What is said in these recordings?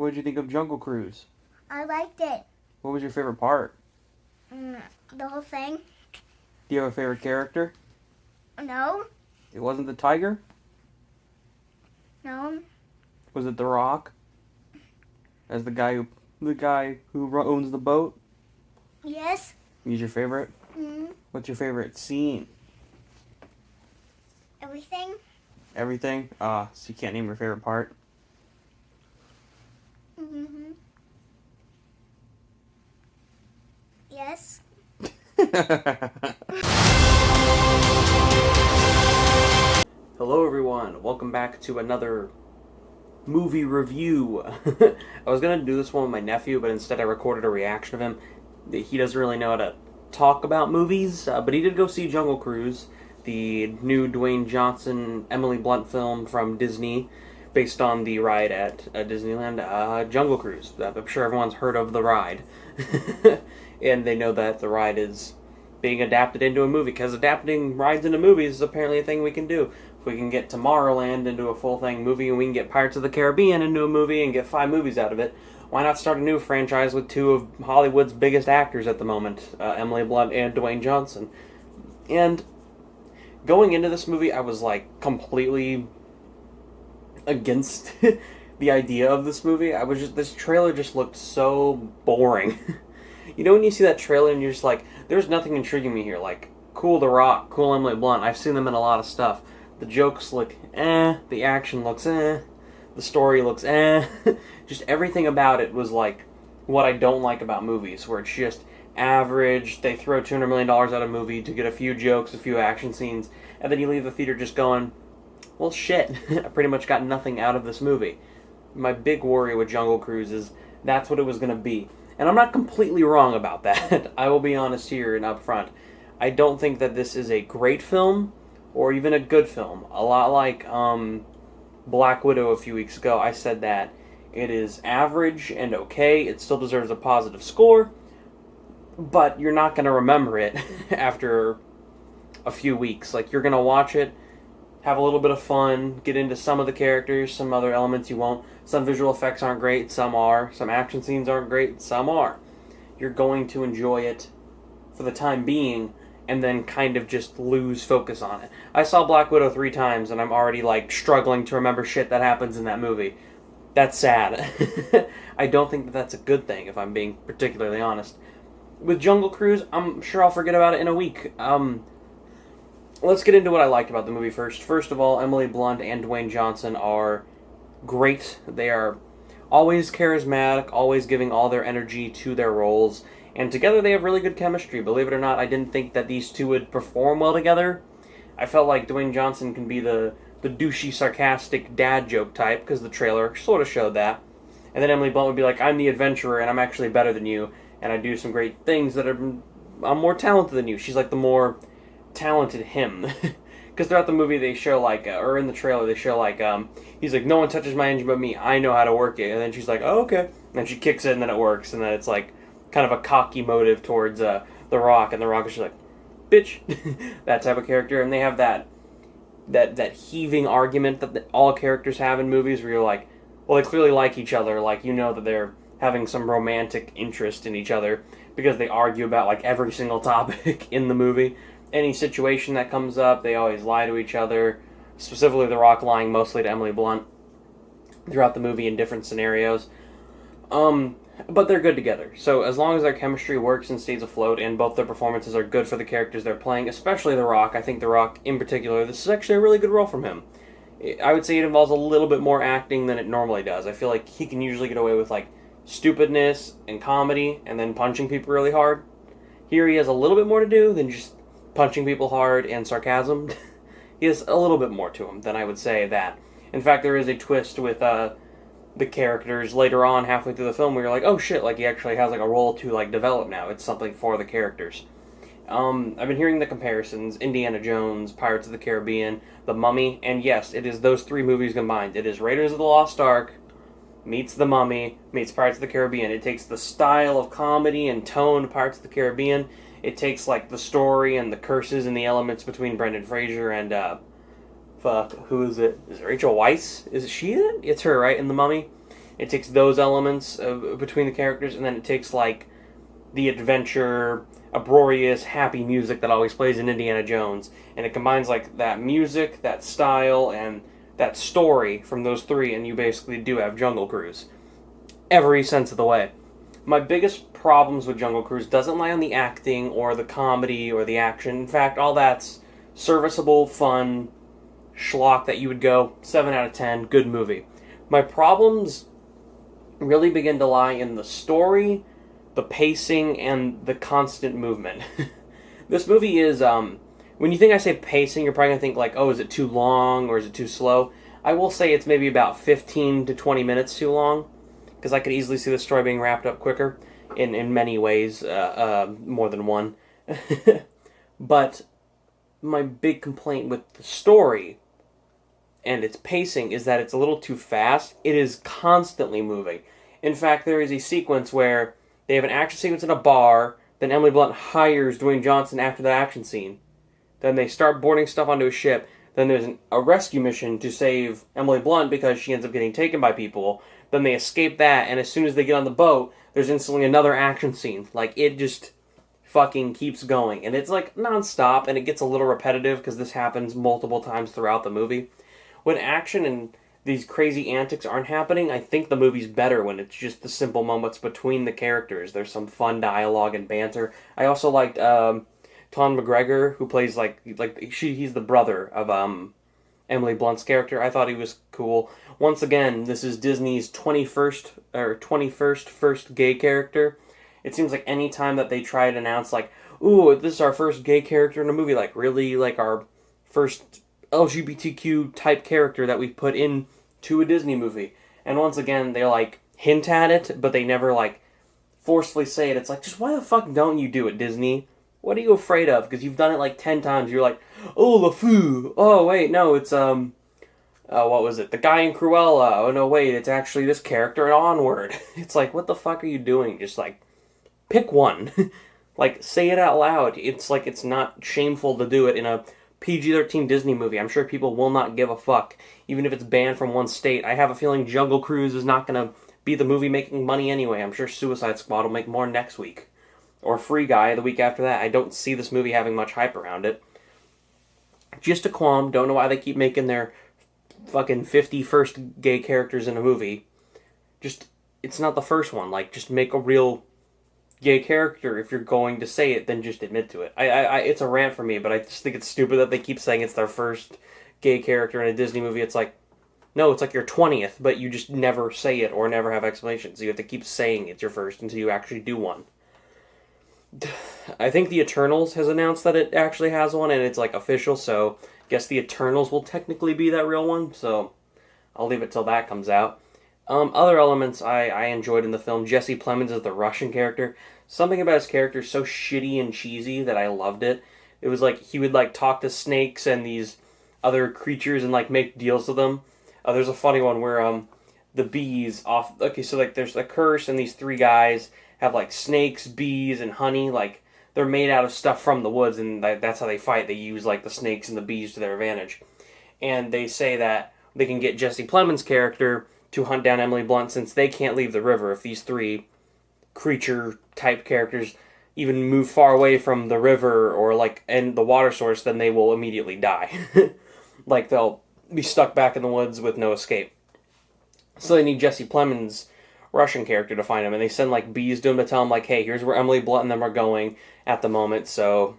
What did you think of Jungle Cruise? I liked it. What was your favorite part? The whole thing. Do you have a favorite character? No. It wasn't the tiger? No. Was it The Rock? As the guy who owns the boat? Yes. He's your favorite? Mm. What's your favorite scene? Everything. Everything? So you can't name your favorite part? Mm-hmm. Yes. Hello everyone, welcome back to another movie review. I was gonna do this one with my nephew, but instead I recorded a reaction of him. He doesn't really know how to talk about movies, but he did go see Jungle Cruise, the new Dwayne Johnson, Emily Blunt film from Disney, based on the ride at Disneyland, Jungle Cruise. I'm sure everyone's heard of the ride. And they know that the ride is being adapted into a movie, because adapting rides into movies is apparently a thing we can do. If we can get Tomorrowland into a full-thing movie, and we can get Pirates of the Caribbean into a movie and get 5 movies out of it, why not start a new franchise with 2 of Hollywood's biggest actors at the moment, Emily Blunt and Dwayne Johnson? And going into this movie, I was like completely against the idea of this movie. This trailer just looked so boring. You know when you see that trailer and you're just like, there's nothing intriguing me here. Like, cool The Rock, cool Emily Blunt. I've seen them in a lot of stuff. The jokes look the action looks the story looks Just everything about it was like what I don't like about movies, where it's just average. They throw $200 million at a movie to get a few jokes, a few action scenes, and then you leave the theater just going, well, shit, I pretty much got nothing out of this movie. My big worry with Jungle Cruise is that's what it was going to be. And I'm not completely wrong about that. I will be honest here and up front. I don't think that this is a great film or even a good film. A lot like Black Widow a few weeks ago, I said that it is average and okay. It still deserves a positive score, but you're not going to remember it after a few weeks. Like, you're going to watch it, have a little bit of fun, get into some of the characters, some other elements you won't. Some visual effects aren't great, some are. Some action scenes aren't great, some are. You're going to enjoy it for the time being, and then kind of just lose focus on it. I saw Black Widow 3 times, and I'm already, like, struggling to remember shit that happens in that movie. That's sad. I don't think that that's a good thing, if I'm being particularly honest. With Jungle Cruise, I'm sure I'll forget about it in a week. Let's get into what I liked about the movie first. First of all, Emily Blunt and Dwayne Johnson are great. They are always charismatic, always giving all their energy to their roles, and together they have really good chemistry. Believe it or not, I didn't think that these two would perform well together. I felt like Dwayne Johnson can be the douchey, sarcastic dad joke type, because the trailer sort of showed that. And then Emily Blunt would be like, I'm the adventurer, and I'm actually better than you, and I do some great things that I'm more talented than you. She's like the more talented him. Because throughout the movie they show like, or in the trailer they show like, he's like, no one touches my engine but me, I know how to work it. And then she's like, oh, okay. And she kicks it and then it works. And then it's like kind of a cocky motive towards The Rock. And The Rock is just like, bitch. That type of character. And they have that heaving argument that all characters have in movies where you're like, well, they clearly like each other. Like, you know that they're having some romantic interest in each other because they argue about like every single topic in the movie. Any situation that comes up, they always lie to each other. Specifically, The Rock lying mostly to Emily Blunt throughout the movie in different scenarios. But they're good together. So as long as their chemistry works and stays afloat, and both their performances are good for the characters they're playing, especially The Rock, I think The Rock in particular, this is actually a really good role from him. I would say it involves a little bit more acting than it normally does. I feel like he can usually get away with like stupidness and comedy and then punching people really hard. Here he has a little bit more to do than just punching people hard and sarcasm. He has a little bit more to him than I would say that. In fact, there is a twist with the characters later on, halfway through the film, where you're like, oh shit, like he actually has like a role to like develop now. It's something for the characters. I've been hearing the comparisons: Indiana Jones, Pirates of the Caribbean, The Mummy, and yes, it is those 3 movies combined. It is Raiders of the Lost Ark meets The Mummy meets Pirates of the Caribbean. It takes the style of comedy and tone of Pirates of the Caribbean. It takes, like, the story and the curses and the elements between Brendan Fraser and, who is it? Is it Rachel Weisz? Is she in it? It's her, right, in The Mummy? It takes those elements between the characters, and then it takes like the adventure, uproarious, happy music that always plays in Indiana Jones, and it combines like that music, that style, and that story from those three, and you basically do have Jungle Cruise every sense of the way. My biggest problems with Jungle Cruise doesn't lie on the acting or the comedy or the action. In fact, all that's serviceable, fun, schlock that you would go 7 out of 10, good movie. My problems really begin to lie in the story, the pacing, and the constant movement. This movie is, when you think I say pacing, you're probably going to think like, oh, is it too long or is it too slow? I will say it's maybe about 15 to 20 minutes too long, because I could easily see the story being wrapped up quicker in many ways, more than one. But my big complaint with the story and its pacing is that it's a little too fast. It is constantly moving. In fact, there is a sequence where they have an action sequence in a bar, then Emily Blunt hires Dwayne Johnson after that action scene. Then they start boarding stuff onto a ship. Then there's a rescue mission to save Emily Blunt because she ends up getting taken by people. Then they escape that, and as soon as they get on the boat, there's instantly another action scene. Like, it just fucking keeps going. And it's like non-stop, and it gets a little repetitive because this happens multiple times throughout the movie. When action and these crazy antics aren't happening, I think the movie's better when it's just the simple moments between the characters. There's some fun dialogue and banter. I also liked Tom McGregor, who plays he's the brother of Emily Blunt's character. I thought he was cool. Once again, this is Disney's 21st first gay character. It seems like any time that they try to announce like, ooh, this is our first gay character in a movie, like really like our first LGBTQ type character that we put into a Disney movie. And once again, they like hint at it, but they never like forcefully say it. It's like, just why the fuck don't you do it, Disney? What are you afraid of? Because you've done it like 10 times. You're like, oh, LeFou. Oh, wait, no, it's, what was it? The guy in Cruella. Oh, no, wait, it's actually this character in Onward. It's like, what the fuck are you doing? Just like, pick one. Like, say it out loud. It's like, it's not shameful to do it in a PG-13 Disney movie. I'm sure people will not give a fuck, even if it's banned from one state. I have a feeling Jungle Cruise is not going to be the movie making money anyway. I'm sure Suicide Squad will make more next week. Or Free Guy the week after that. I don't see this movie having much hype around it. Just a qualm. Don't know why they keep making their fucking 50 first gay characters in a movie. Just, it's not the first one. Like, just make a real gay character. If you're going to say it, then just admit to it. It's a rant for me, but I just think it's stupid that they keep saying it's their first gay character in a Disney movie. It's like, no, it's like your 20th, but you just never say it or never have explanations. You have to keep saying it's your first until you actually do one. I think the Eternals has announced that it actually has one, and it's like official, so I guess the Eternals will technically be that real one, so I'll leave it till that comes out. Other elements I enjoyed in the film. Jesse Plemons is the Russian character. Something about his character is so shitty and cheesy that I loved it. It was like he would like talk to snakes and these other creatures and like make deals with them. There's a funny one where the bees off. Okay, so like there's a curse and these three guys have like snakes, bees, and honey. Like they're made out of stuff from the woods, and that's how they fight. They use like the snakes and the bees to their advantage. And they say that they can get Jesse Plemons' character to hunt down Emily Blunt since they can't leave the river if these three creature-type characters even move far away from the river or, like, and the water source, then they will immediately die. Like, they'll be stuck back in the woods with no escape. So they need Jesse Plemons' Russian character to find him, and they send, like, bees to him to tell him, like, hey, here's where Emily Blunt and them are going at the moment, so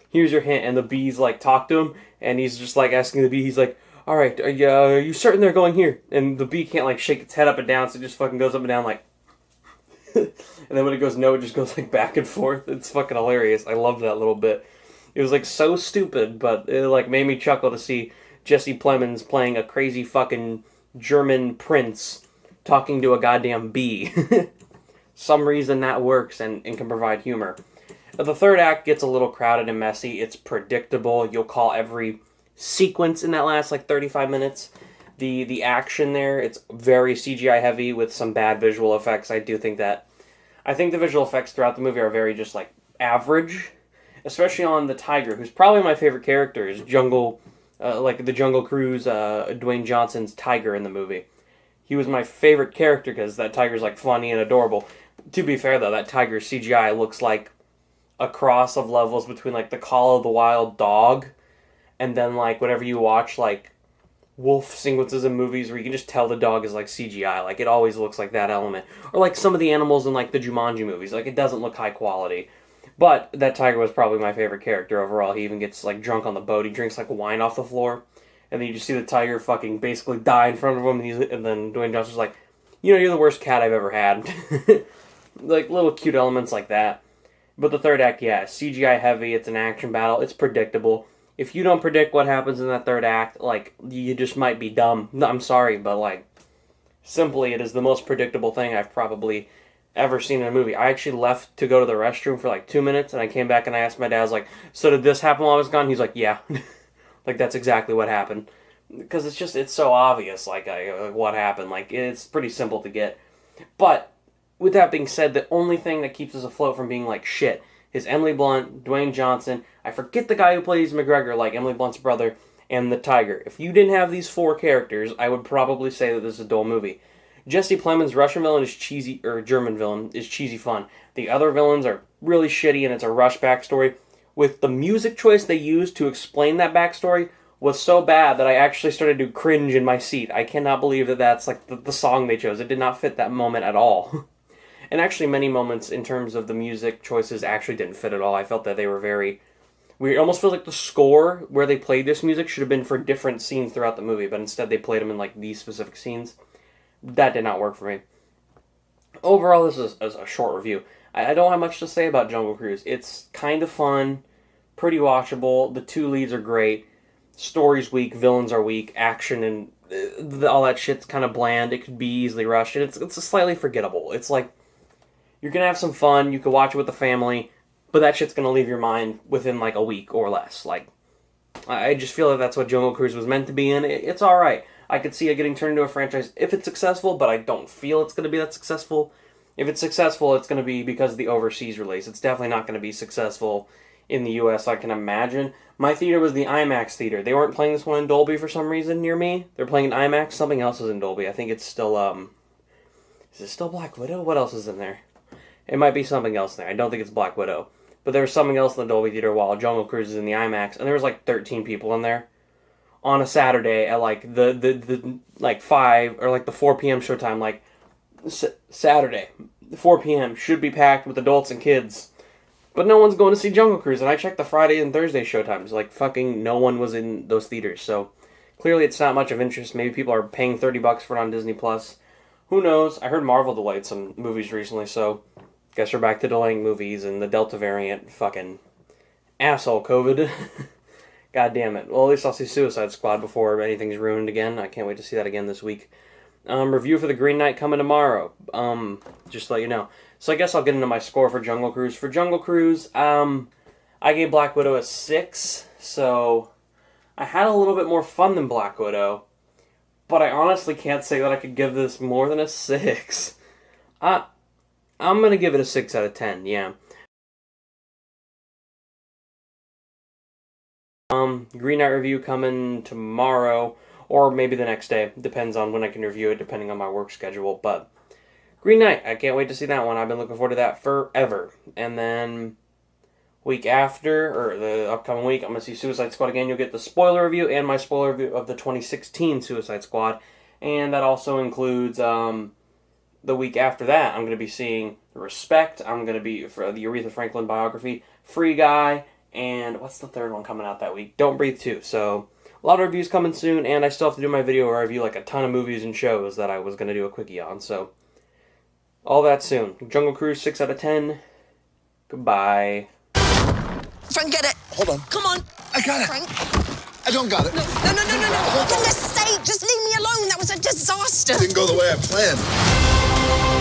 here's your hint. And the bees, like, talk to him, and he's just, like, asking the bee, he's like, all right, are you certain they're going here? And the bee can't, like, shake its head up and down, so it just fucking goes up and down, like, and then when it goes no, it just goes, like, back and forth. It's fucking hilarious. I love that little bit. It was, like, so stupid, but it, like, made me chuckle to see Jesse Plemons playing a crazy fucking German prince talking to a goddamn bee. Some reason that works and can provide humor. The third act gets a little crowded and messy. It's predictable. You'll call every sequence in that last like 35 minutes. The action there, it's very CGI heavy with some bad visual effects. I think the visual effects throughout the movie are very just like average, especially on the tiger, who's probably my favorite character, is the Jungle Cruise, Dwayne Johnson's tiger in the movie. he was my favorite character because that tiger's like funny and adorable. To be fair though, that tiger CGI looks like a cross of levels between like the Call of the Wild dog and then like whenever you watch like wolf sequences in movies where you can just tell the dog is like CGI. Like it always looks like that element. Or like some of the animals in like the Jumanji movies. Like it doesn't look high quality. But that tiger was probably my favorite character overall. He even gets like drunk on the boat. He drinks like wine off the floor. And then you just see the tiger fucking basically die in front of him. And then Dwayne Johnson's like, you know, you're the worst cat I've ever had. Like little cute elements like that. But the third act, yeah, CGI heavy. It's an action battle. It's predictable. If you don't predict what happens in that third act, like, you just might be dumb. No, I'm sorry, but like, simply, it is the most predictable thing I've probably ever seen in a movie. I actually left to go to the restroom for like 2 minutes, and I came back and I asked my dad, I was like, so did this happen while I was gone? He's like, yeah. Like, that's exactly what happened. Because it's so obvious, like, what happened. Like, it's pretty simple to get. But, with that being said, the only thing that keeps us afloat from being like shit is Emily Blunt, Dwayne Johnson, I forget the guy who plays McGregor, like Emily Blunt's brother, and the tiger. If you didn't have these four characters, I would probably say that this is a dull movie. Jesse Plemons' Russian villain is cheesy, or German villain is cheesy fun. The other villains are really shitty, and it's a rush backstory. With the music choice they used to explain that backstory was so bad that I actually started to cringe in my seat. I cannot believe that that's like the song they chose. It did not fit that moment at all. And actually many moments in terms of the music choices actually didn't fit at all. I felt that they were very weird. It almost feels like the score where they played this music should have been for different scenes throughout the movie, but instead they played them in like these specific scenes. That did not work for me. Overall, this is a short review. I don't have much to say about Jungle Cruise. It's kind of fun, pretty watchable. The two leads are great. Story's weak, villains are weak, action and all that shit's kind of bland. It could be easily rushed, and it's slightly forgettable. It's like, you're going to have some fun, you could watch it with the family, but that shit's going to leave your mind within like a week or less. Like, I just feel that that's what Jungle Cruise was meant to be in. It's alright. I could see it getting turned into a franchise if it's successful, but I don't feel it's going to be that successful. If it's successful, it's going to be because of the overseas release. It's definitely not going to be successful in the US, I can imagine. My theater was the IMAX theater. They weren't playing this one in Dolby for some reason near me. They're playing in IMAX. Something else is in Dolby. I think it's still, is it still Black Widow? What else is in there? It might be something else there. I don't think it's Black Widow. But there was something else in the Dolby Theater while Jungle Cruise is in the IMAX, and there was like 13 people in there on a Saturday at like the like 5 or like the 4 p.m. showtime. Like Saturday, 4 p.m. should be packed with adults and kids, but no one's going to see Jungle Cruise. And I checked the Friday and Thursday showtimes. Like fucking no one was in those theaters. So clearly it's not much of interest. Maybe people are paying $30 for it on Disney Plus. Who knows? I heard Marvel delayed some movies recently, so guess we're back to delaying movies and the Delta variant. Fucking asshole COVID. God damn it. Well, at least I'll see Suicide Squad before anything's ruined again. I can't wait to see that again this week. Review for The Green Knight coming tomorrow. Just to let you know. So I guess I'll get into my score for Jungle Cruise. For Jungle Cruise, I gave Black Widow a 6. So I had a little bit more fun than Black Widow. But I honestly can't say that I could give this more than a 6. I'm going to give it a 6 out of 10, yeah. Green Knight review coming tomorrow, or maybe the next day. Depends on when I can review it, depending on my work schedule. But Green Knight, I can't wait to see that one. I've been looking forward to that forever. And then week after, or the upcoming week, I'm going to see Suicide Squad again. You'll get the spoiler review and my spoiler review of the 2016 Suicide Squad. And that also includes the week after that, I'm going to be seeing Respect. I'm going to be for the Aretha Franklin biography, Free Guy, and what's the third one coming out that week? Don't Breathe 2. So a lot of reviews coming soon, and I still have to do my video where I review like a ton of movies and shows that I was going to do a quickie on. So all that soon. Jungle Cruise 6 out of 10. Goodbye. Frank, get it. Hold on. Come on. I got it. Frank. I don't got it. No. For goodness sake, just leave me alone. That was a disaster. Didn't go the way I planned.